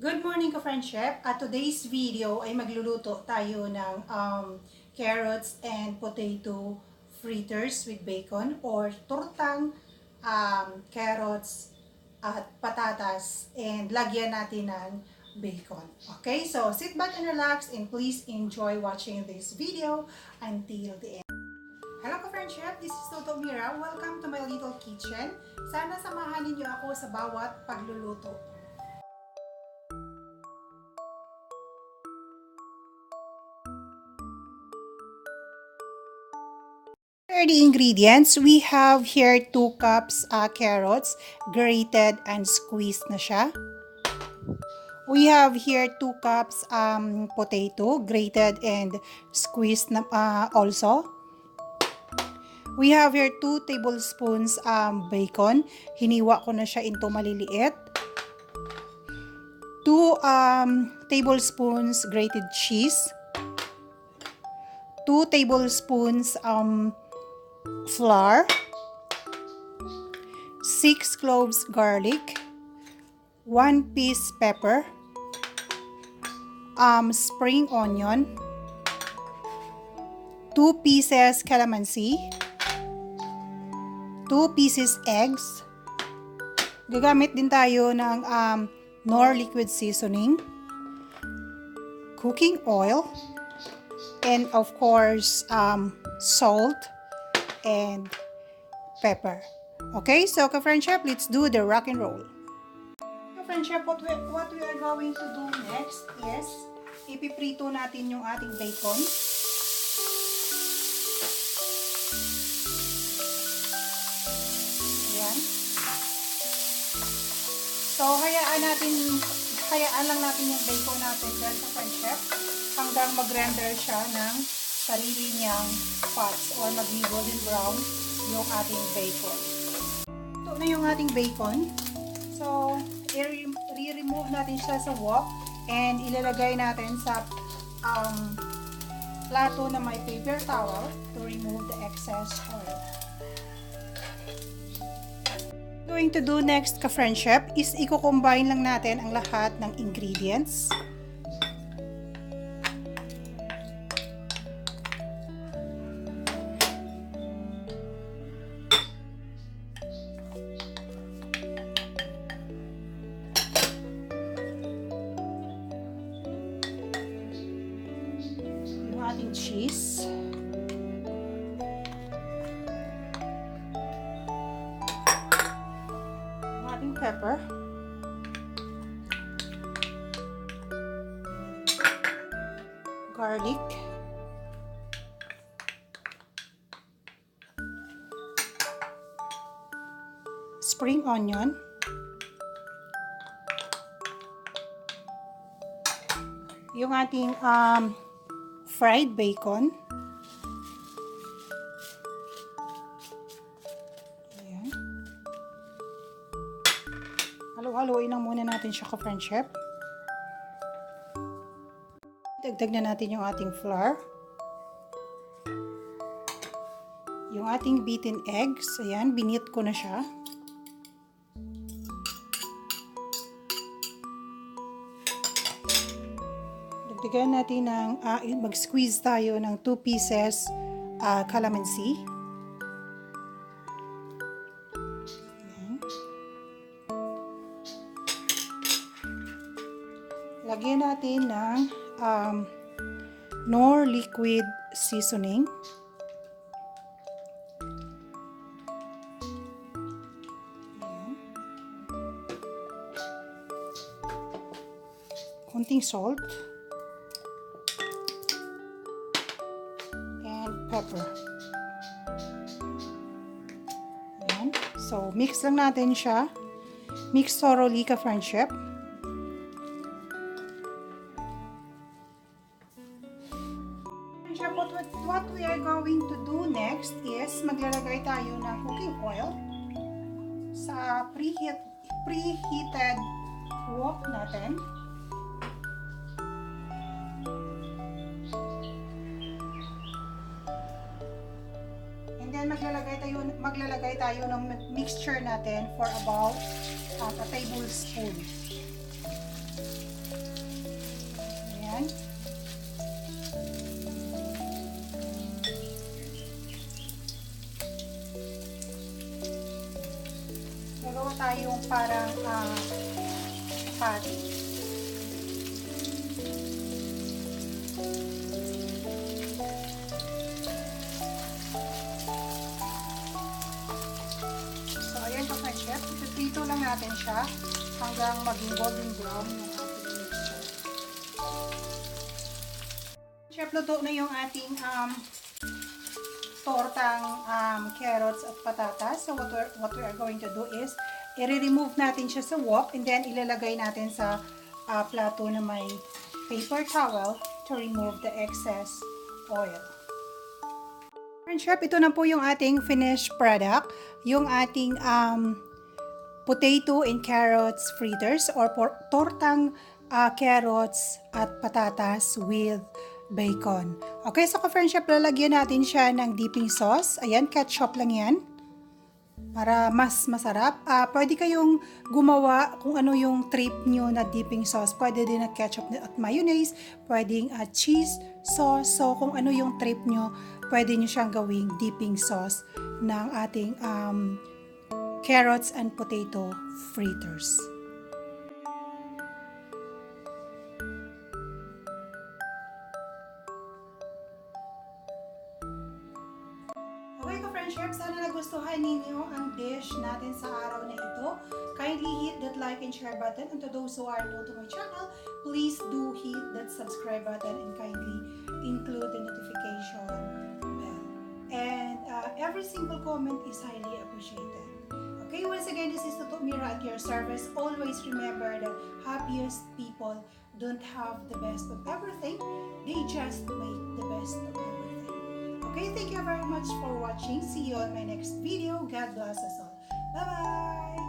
Good morning ka-friend chef. At today's video ay magluluto tayo ng carrots and potato fritters with bacon or tortang carrots at patatas and lagyan natin ng bacon. Okay, so sit back and relax and please enjoy watching this video until the end. Hello ka-friend chef, this is Toto Mira. Welcome to my little kitchen. Sana samahan niyo ako sa bawat pagluluto. Here are the ingredients. We have here 2 cups carrots, grated and squeezed na siya. We have here 2 cups potato, grated and squeezed na, also. We have here 2 tablespoons bacon. Hiniwa ko na siya into maliliit. 2 tablespoons grated cheese. 2 tablespoons flour, 6 cloves garlic, 1 piece pepper, spring onion, 2 pieces calamansi, 2 pieces eggs. Gagamit din tayo ng Knorr liquid seasoning, cooking oil, and of course salt and pepper. Okay, so ka-friend chef, let's do the rock and roll. Ka-friend chef, what we are going to do next is ipiprito natin yung ating bacon. Ayan. So hayaan lang natin yung bacon natin dyan, ka-friend chef, hanggang mag-render siya ng sarili niyang spots or mag-golden brown yung ating bacon. Ito na yung ating bacon. So, i-remove natin siya sa wok and ilalagay natin sa plato na may paper towel to remove the excess oil. Going to do next ka-friend chef is i-combine lang natin ang lahat ng ingredients. Ating cheese, ating pepper, garlic, spring onion, yung ating fried bacon. Ayan. Halo-haloin lang muna natin siya ka-friend chef. Dagdag na natin yung ating flour. Yung ating beaten eggs. Ayan, binit ko na siya. Dagdagan natin ng, mag-squeeze tayo ng 2 pieces calamansi. Ayan. Lagyan natin ng Knorr liquid seasoning. Ayan. Konting salt. Pepper. Ayan. So, mix lang natin siya. Mix thoroughly ka-friend chef. What we are going to do next is maglalagay tayo ng cooking oil sa preheated wok natin. Then maglalagay tayo ng mixture natin for about a tablespoon. yung parang patty. So, ayan ka French chef. Prito lang natin siya hanggang maging golden brown yung ating mixture. Chef, luto na yung ating tortang carrots at patatas. So, what we are going to do is, i-remove natin siya sa wok and then ilalagay natin sa plato na may paper towel to remove the excess oil. Friends, chef, ito na po yung ating finished product. Yung ating potato and carrots fritters or tortang carrots at patatas with bacon. Okay, so ka-friends, chef, lalagyan natin siya ng dipping sauce. Ayan, ketchup lang yan. Para mas masarap. Pwede kayong gumawa kung ano yung trip nyo na dipping sauce. Pwede din na ketchup at mayonnaise. Pwedeng cheese sauce. So, kung ano yung trip nyo, pwede nyo siyang gawing dipping sauce ng ating carrots and potato fritters. Okay ka friends, chef, sana nagustuhan ninyo ang dish natin sa araw na ito. Kindly hit that like and share button, and to those who are new to my channel, please do hit that subscribe button and kindly include the notification bell. And every single comment is highly appreciated. Okay, once again, this is Tutu Mira at your service. Always remember that happiest people don't have the best of everything, they just make the best of everything. Okay, thank you very much for watching. See you on my next video. God bless us all. Bye-bye!